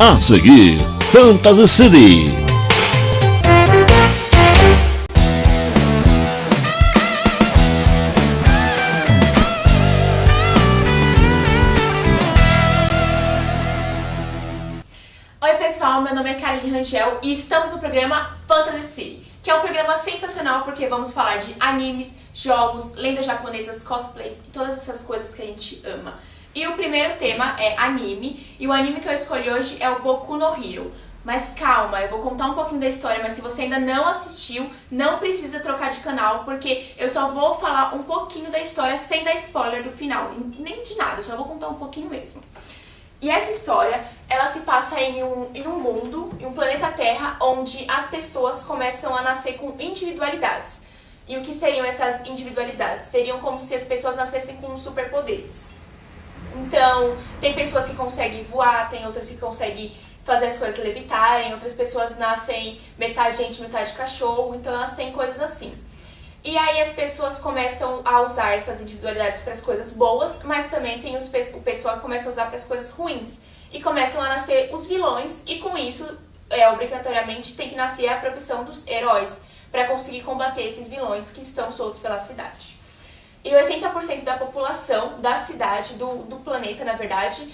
A seguir, Fantasy City. Oi pessoal, meu nome é Caroline Rangel e estamos no programa Fantasy City, que é um programa sensacional porque vamos falar de animes, jogos, lendas japonesas, cosplays e todas essas coisas que a gente ama. E o primeiro tema é anime, e o anime que eu escolhi hoje é o Boku no Hero. Mas calma, eu vou contar um pouquinho da história, mas se você ainda não assistiu, não precisa trocar de canal, porque eu só vou falar um pouquinho da história sem dar spoiler do final, nem de nada, eu só vou contar um pouquinho mesmo. E essa história, ela se passa em um mundo, em um planeta Terra, onde as pessoas começam a nascer com individualidades. E o que seriam essas individualidades? Seriam como se as pessoas nascessem com superpoderes. Então, tem pessoas que conseguem voar, tem outras que conseguem fazer as coisas levitarem, outras pessoas nascem metade gente, metade cachorro, então elas têm coisas assim. E aí as pessoas começam a usar essas individualidades para as coisas boas, mas também tem o pessoal que começa a usar para as coisas ruins. E começam a nascer os vilões, e com isso, obrigatoriamente, tem que nascer a profissão dos heróis, para conseguir combater esses vilões que estão soltos pela cidade. E 80% da população da cidade, do planeta, na verdade,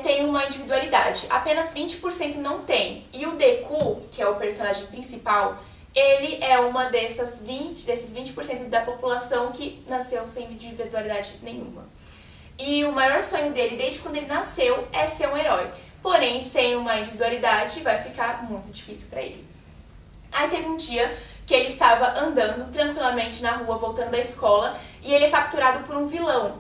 tem uma individualidade. Apenas 20% não tem. E o Deku, que é o personagem principal, ele é uma desses 20% da população que nasceu sem individualidade nenhuma. E o maior sonho dele, desde quando ele nasceu, é ser um herói. Porém, sem uma individualidade, vai ficar muito difícil para ele. Aí teve um dia que ele estava andando tranquilamente na rua, voltando da escola, e ele é capturado por um vilão.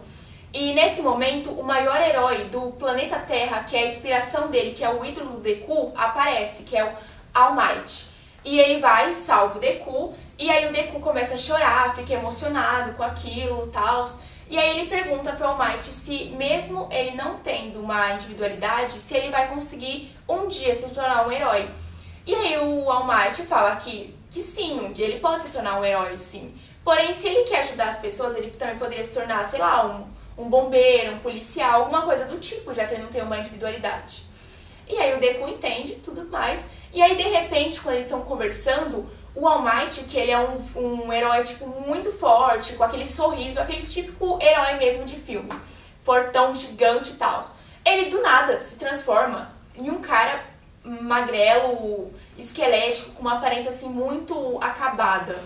E nesse momento, o maior herói do planeta Terra, que é a inspiração dele, que é o ídolo do Deku, aparece, que é o All Might. E ele vai, salva o Deku, e aí o Deku começa a chorar, fica emocionado com aquilo e tal. E aí ele pergunta pro All Might se, mesmo ele não tendo uma individualidade, se ele vai conseguir um dia se tornar um herói. E aí o All Might fala que sim, um dia ele pode se tornar um herói, sim. Porém, se ele quer ajudar as pessoas, ele também poderia se tornar, sei lá, um bombeiro, um policial, alguma coisa do tipo, já que ele não tem uma individualidade. E aí o Deku entende tudo mais. E aí, de repente, quando eles estão conversando, o All Might, que ele é um herói, tipo, muito forte, com aquele sorriso, aquele típico herói mesmo de filme, fortão, gigante e tal, ele do nada se transforma em um cara magrelo, esquelético, com uma aparência assim muito acabada.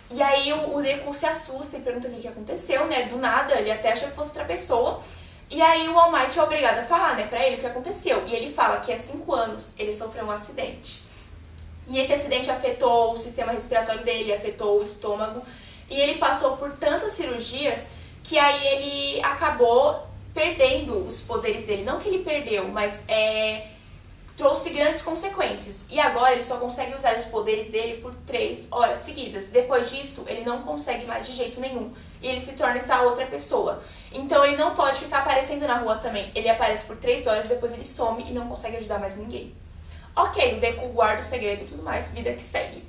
E aí o Deku se assusta e pergunta o que aconteceu, né? Do nada, ele até achou que fosse outra pessoa. E aí o All Might é obrigado a falar, né, pra ele o que aconteceu. E ele fala que há 5 anos ele sofreu um acidente. E esse acidente afetou o sistema respiratório dele, afetou o estômago. E ele passou por tantas cirurgias que aí ele acabou perdendo os poderes dele. Não que ele perdeu, mas trouxe grandes consequências. E agora ele só consegue usar os poderes dele por 3 horas seguidas. Depois disso, ele não consegue mais de jeito nenhum. E ele se torna essa outra pessoa. Então ele não pode ficar aparecendo na rua também. Ele aparece por 3 horas, depois ele some e não consegue ajudar mais ninguém. Ok, o Deku guarda o segredo e tudo mais, vida que segue.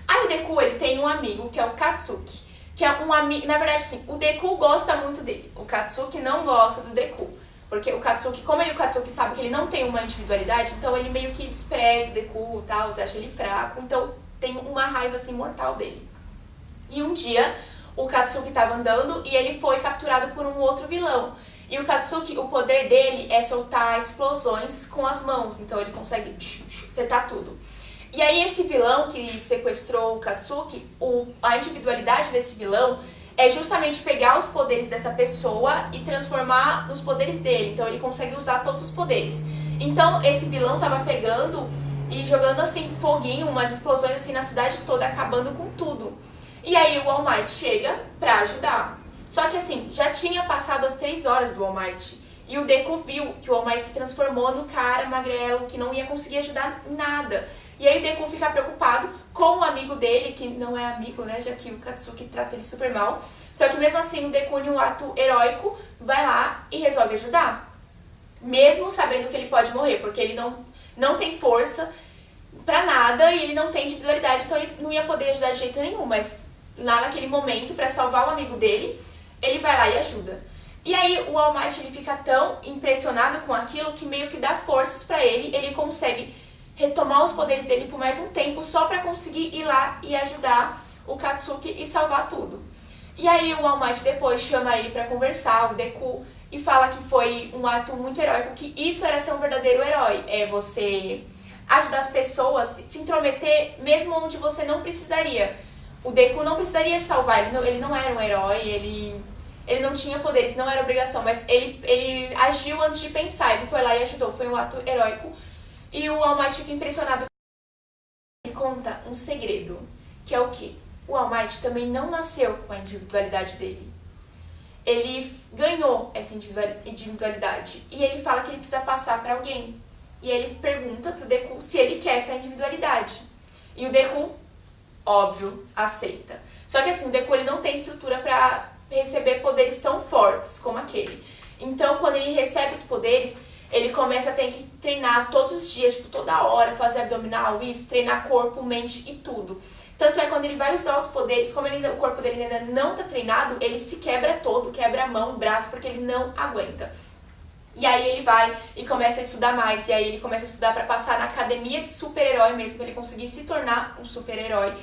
Aí o Deku, ele tem um amigo que é o Katsuki. Que é um amigo... Na verdade, sim, o Deku gosta muito dele. O Katsuki não gosta do Deku. Porque o Katsuki, como o Katsuki sabe que ele não tem uma individualidade, então ele meio que despreza o Deku e tal, acha ele fraco, então tem uma raiva assim mortal dele. E um dia, o Katsuki tava andando e ele foi capturado por um outro vilão. E o Katsuki, o poder dele é soltar explosões com as mãos, então ele consegue acertar tudo. E aí esse vilão que sequestrou o Katsuki, a individualidade desse vilão é justamente pegar os poderes dessa pessoa e transformar nos poderes dele. Então ele consegue usar todos os poderes. Então esse vilão tava pegando e jogando assim foguinho, umas explosões assim na cidade toda, acabando com tudo. E aí o All Might chega pra ajudar. Só que assim, já tinha passado as 3 horas do All Might. E o Deku viu que o All Might se transformou no cara magrelo, que não ia conseguir ajudar em nada. E aí o Deku fica preocupado com o amigo dele, que não é amigo, né, já que o Katsuki trata ele super mal. Só que mesmo assim o Deku, em um ato heróico, vai lá e resolve ajudar. Mesmo sabendo que ele pode morrer, porque ele não tem força pra nada e ele não tem individualidade, então ele não ia poder ajudar de jeito nenhum. Mas lá naquele momento, pra salvar o amigo dele, ele vai lá e ajuda. E aí o All Might ele fica tão impressionado com aquilo que meio que dá forças pra ele, ele consegue retomar os poderes dele por mais um tempo só pra conseguir ir lá e ajudar o Katsuki e salvar tudo. E aí o All Might depois chama ele pra conversar, o Deku, e fala que foi um ato muito heróico, que isso era ser um verdadeiro herói, é você ajudar as pessoas, se intrometer mesmo onde você não precisaria. O Deku não precisaria salvar, ele não era um herói, ele não tinha poderes, não era obrigação, mas ele agiu antes de pensar, ele foi lá e ajudou, foi um ato heróico. E o All Might fica impressionado. Ele conta um segredo, que é o quê? O All Might também não nasceu com a individualidade dele. Ele ganhou essa individualidade e ele fala que ele precisa passar para alguém. E ele pergunta pro Deku se ele quer essa individualidade. E o Deku, óbvio, aceita. Só que assim, o Deku ele não tem estrutura para receber poderes tão fortes como aquele. Então, quando ele recebe os poderes, ele começa a ter que treinar todos os dias, tipo, toda hora, fazer abdominal, isso, treinar corpo, mente e tudo. Tanto é quando ele vai usar os poderes, como o corpo dele ainda não tá treinado, ele se quebra todo, quebra a mão, o braço, porque ele não aguenta. E aí ele vai e começa a estudar mais, e aí ele começa a estudar pra passar na academia de super-herói mesmo, pra ele conseguir se tornar um super-herói.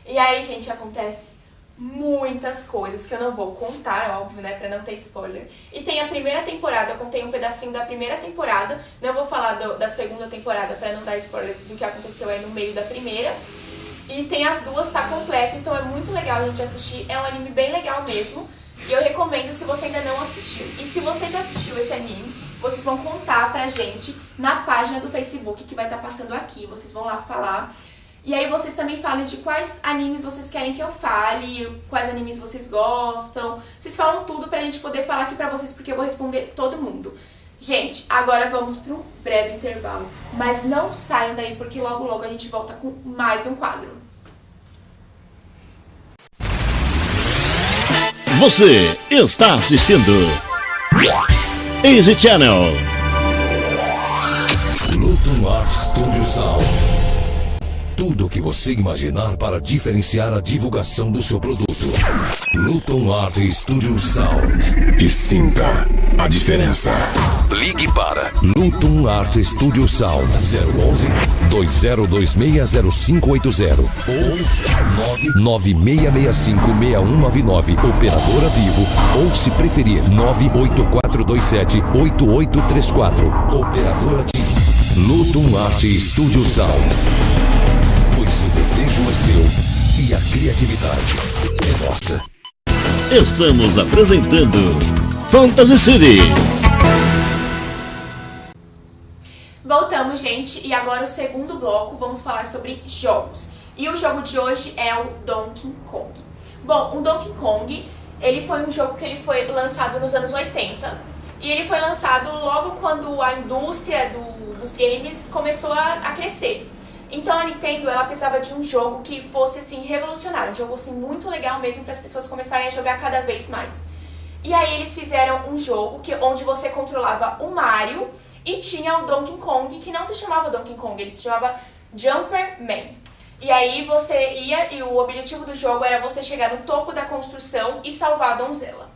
E aí, gente, acontece muitas coisas que eu não vou contar, óbvio, né, pra não ter spoiler. E tem a primeira temporada, eu contei um pedacinho da primeira temporada, não vou falar da segunda temporada pra não dar spoiler do que aconteceu aí no meio da primeira. E tem as duas, tá completo, então é muito legal a gente assistir, é um anime bem legal mesmo. E eu recomendo se você ainda não assistiu. E se você já assistiu esse anime, vocês vão contar pra gente na página do Facebook que vai estar passando aqui, vocês vão lá falar. E aí vocês também falem de quais animes vocês querem que eu fale, quais animes vocês gostam. Vocês falam tudo pra gente poder falar aqui pra vocês, porque eu vou responder todo mundo. Gente, agora vamos para um breve intervalo, mas não saiam daí porque logo logo a gente volta com mais um quadro. Você está assistindo Easy Channel. Luton Art Studio Sound. Tudo o que você imaginar para diferenciar a divulgação do seu produto. Luton Art Studio Sound. E sinta a diferença. Ligue para Luton Art Studio Sound 011 20260580 ou 996656199, operadora Vivo, ou se preferir 984278834, operadora TIM. Luton Art Studio Sound. Pois o desejo é seu e a criatividade é nossa. Estamos apresentando Fantasy City. Voltamos, gente, e agora o segundo bloco, vamos falar sobre jogos. E o jogo de hoje é o Donkey Kong. Bom, o Donkey Kong, ele foi um jogo que ele foi lançado nos anos 80, e ele foi lançado logo quando a indústria dos games começou a crescer. Então a Nintendo, ela precisava de um jogo que fosse assim revolucionário, um jogo assim muito legal mesmo para as pessoas começarem a jogar cada vez mais. E aí eles fizeram um jogo onde você controlava o Mario e tinha o Donkey Kong, que não se chamava Donkey Kong, ele se chamava Jumper Man. E aí você ia, e o objetivo do jogo era você chegar no topo da construção e salvar a donzela.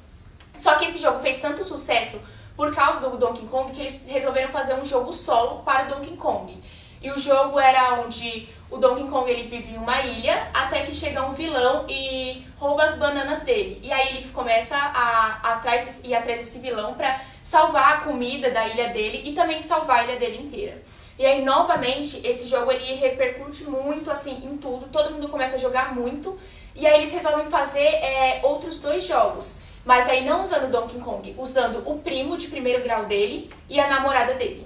Só que esse jogo fez tanto sucesso por causa do Donkey Kong que eles resolveram fazer um jogo solo para o Donkey Kong. E o jogo era onde o Donkey Kong ele vive em uma ilha até que chega um vilão e rouba as bananas dele. E aí ele começa a ir atrás desse vilão pra salvar a comida da ilha dele e também salvar a ilha dele inteira. E aí, novamente, esse jogo ele repercute muito assim em tudo, todo mundo começa a jogar muito. E aí eles resolvem fazer outros dois jogos. Mas aí não usando o Donkey Kong, usando o primo de primeiro grau dele e a namorada dele.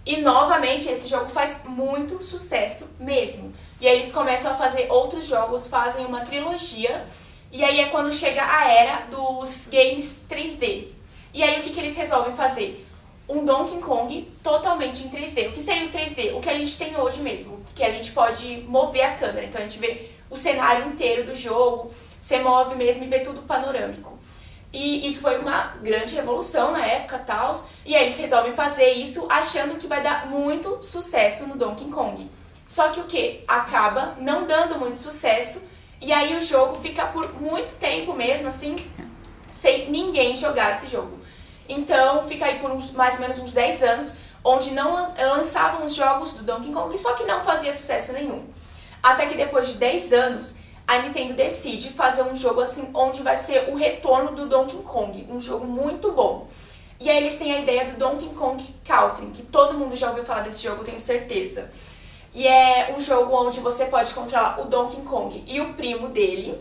E novamente esse jogo faz muito sucesso mesmo. E aí eles começam a fazer outros jogos, fazem uma trilogia. E aí é quando chega a era dos games 3D. E aí o que eles resolvem fazer? Um Donkey Kong totalmente em 3D. O que seria o 3D? O que a gente tem hoje mesmo, que a gente pode mover a câmera. Então a gente vê o cenário inteiro do jogo, você move mesmo e vê tudo panorâmico. E isso foi uma grande revolução na época, tal. E aí eles resolvem fazer isso achando que vai dar muito sucesso no Donkey Kong. Só que o que? Acaba não dando muito sucesso. E aí o jogo fica por muito tempo mesmo, assim, sem ninguém jogar esse jogo. Então fica aí por mais ou menos uns 10 anos, onde não lançavam os jogos do Donkey Kong, só que não fazia sucesso nenhum. Até que depois de 10 anos, a Nintendo decide fazer um jogo assim, onde vai ser o retorno do Donkey Kong, um jogo muito bom. E aí eles têm a ideia do Donkey Kong Country, que todo mundo já ouviu falar desse jogo, tenho certeza. E é um jogo onde você pode controlar o Donkey Kong e o primo dele.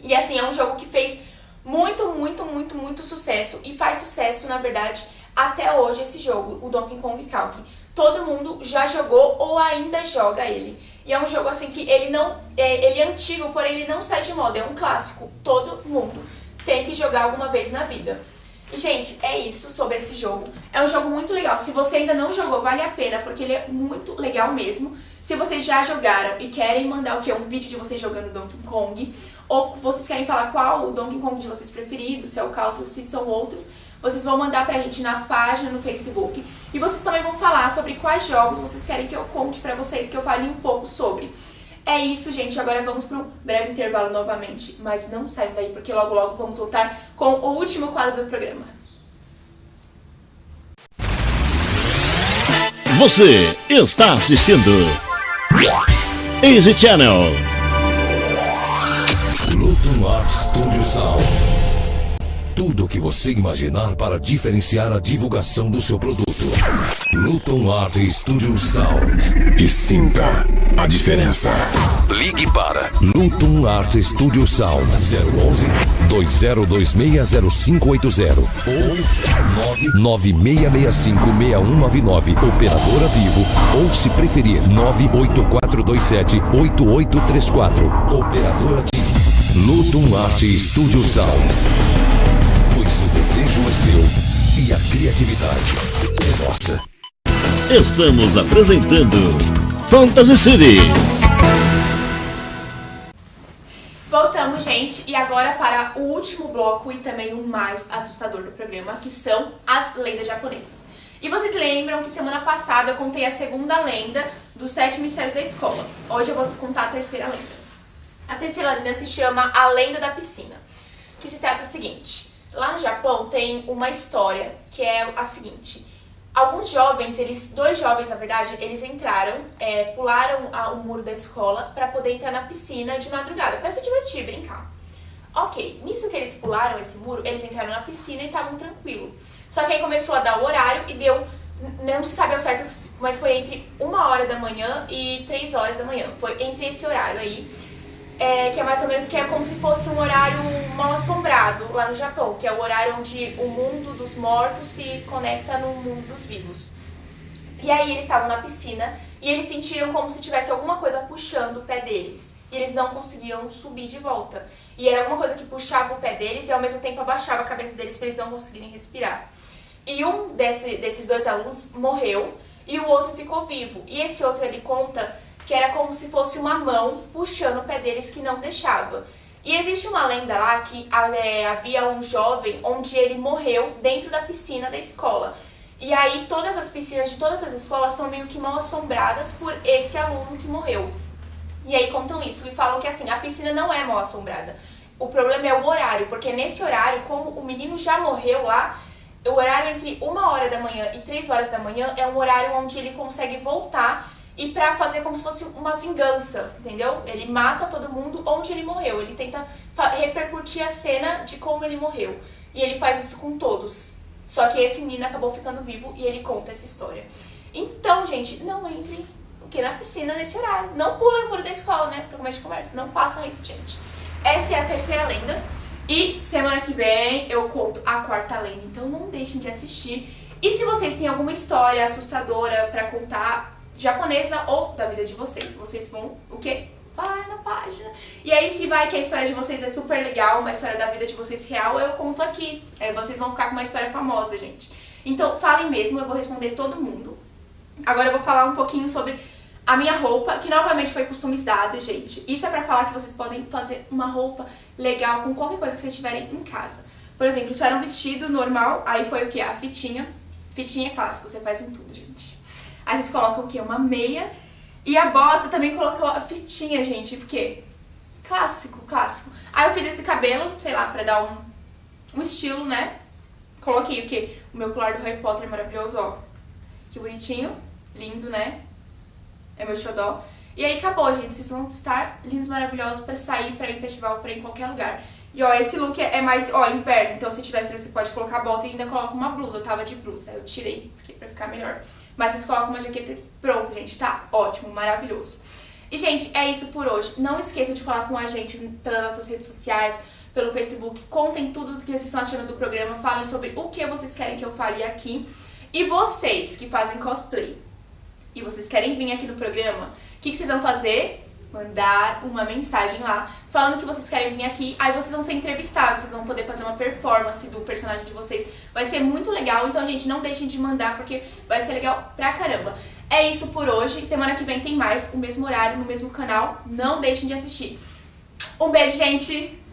E assim, é um jogo que fez muito sucesso, e faz sucesso, na verdade, até hoje esse jogo, o Donkey Kong Country. Todo mundo já jogou ou ainda joga ele. E é um jogo assim que ele é antigo, porém ele não sai de moda, é um clássico. Todo mundo tem que jogar alguma vez na vida. E, gente, é isso sobre esse jogo. É um jogo muito legal. Se você ainda não jogou, vale a pena, porque ele é muito legal mesmo. Se vocês já jogaram e querem mandar um vídeo de vocês jogando Donkey Kong, ou vocês querem falar qual o Donkey Kong de vocês preferido, se é o Country, se são outros, vocês vão mandar pra gente na página no Facebook. E vocês também vão falar sobre quais jogos vocês querem que eu conte pra vocês, que eu fale um pouco sobre. É isso, gente. Agora vamos para um breve intervalo novamente. Mas não saiam daí, porque logo vamos voltar com o último quadro do programa. Você está assistindo Easy Channel. Luton Art Studio Sound. Tudo o que você imaginar para diferenciar a divulgação do seu produto. Luton Art Studio Sound. E sinta a diferença. Ligue para Luton Art Studio Sound 011 20260580 ou 996656199, operadora Vivo, ou se preferir 984278834, operadora TIM. Luton Art Studio Sound. Pois o desejo é seu e a criatividade é nossa. Estamos apresentando Fantasy City. Voltamos, gente, e agora para o último bloco e também o mais assustador do programa, que são as lendas japonesas. E vocês lembram que semana passada eu contei a segunda lenda dos 7 mistérios da escola. Hoje eu vou contar a terceira lenda. A terceira lenda se chama A Lenda da Piscina, que se trata do seguinte: lá no Japão tem uma história que é a seguinte: alguns jovens, dois jovens na verdade, eles entraram, pularam o muro da escola para poder entrar na piscina de madrugada, para se divertir, brincar. Ok, nisso que eles pularam esse muro, eles entraram na piscina e estavam tranquilos. Só que aí começou a dar o horário e deu, não se sabe ao certo, mas foi entre 1h da manhã e 3h da manhã. Foi entre esse horário aí. Que é mais ou menos, que é como se fosse um horário mal assombrado lá no Japão, que é o horário onde o mundo dos mortos se conecta no mundo dos vivos. E aí eles estavam na piscina e eles sentiram como se tivesse alguma coisa puxando o pé deles. E eles não conseguiam subir de volta. E era alguma coisa que puxava o pé deles e ao mesmo tempo abaixava a cabeça deles para eles não conseguirem respirar. E um desses dois alunos morreu e o outro ficou vivo. E esse outro, ele conta que era como se fosse uma mão puxando o pé deles que não deixava. E existe uma lenda lá que havia um jovem onde ele morreu dentro da piscina da escola. E aí todas as piscinas de todas as escolas são meio que mal assombradas por esse aluno que morreu. E aí contam isso e falam que assim, a piscina não é mal assombrada. O problema é o horário, porque nesse horário, como o menino já morreu lá, o horário entre 1h da manhã e 3h da manhã é um horário onde ele consegue voltar e pra fazer como se fosse uma vingança, entendeu? Ele mata todo mundo onde ele morreu. Ele tenta repercutir a cena de como ele morreu. E ele faz isso com todos. Só que esse menino acabou ficando vivo e ele conta essa história. Então, gente, não entrem na piscina nesse horário. Não pulem o muro da escola, né? Pra começo de conversa. Não façam isso, gente. Essa é a terceira lenda. E semana que vem eu conto a quarta lenda. Então não deixem de assistir. E se vocês têm alguma história assustadora pra contar, japonesa ou da vida de vocês vão, o quê? Falar na página. E aí, se vai que a história de vocês é super legal, uma história da vida de vocês real, eu conto aqui. Aí vocês vão ficar com uma história famosa, gente. Então, falem mesmo, eu vou responder todo mundo. Agora eu vou falar um pouquinho sobre a minha roupa, que novamente foi customizada, gente. Isso é pra falar que vocês podem fazer uma roupa legal com qualquer coisa que vocês tiverem em casa. Por exemplo, isso era um vestido normal, aí foi o que? A fitinha. Fitinha é clássico, você faz em tudo, gente. Aí vocês colocam o quê? Uma meia. E a bota também colocou a fitinha, gente, porque clássico. Aí eu fiz esse cabelo, sei lá, pra dar um estilo, né? coloquei o quê? O meu colar do Harry Potter maravilhoso, ó. Que bonitinho, lindo, né? É meu xodó. E aí acabou, gente. Vocês vão estar lindos, maravilhosos pra sair, pra ir em festival, pra ir em qualquer lugar. E ó, esse look é mais, ó, inverno. Então se tiver frio, você pode colocar bota e ainda coloca uma blusa. Eu tava de blusa, aí eu tirei pra ficar melhor. Mas vocês colocam uma jaqueta pronta, gente. Tá ótimo, maravilhoso. E, gente, é isso por hoje. Não esqueçam de falar com a gente pelas nossas redes sociais, pelo Facebook. Contem tudo o que vocês estão achando do programa. Falem sobre o que vocês querem que eu fale aqui. E vocês que fazem cosplay e vocês querem vir aqui no programa, o que vocês vão fazer? Mandar uma mensagem lá falando que vocês querem vir aqui. Aí vocês vão ser entrevistados, vocês vão poder fazer uma performance do personagem de vocês. Vai ser muito legal, então, gente, não deixem de mandar porque vai ser legal pra caramba. É isso por hoje. Semana que vem tem mais, o mesmo horário, no mesmo canal. Não deixem de assistir. Um beijo, gente!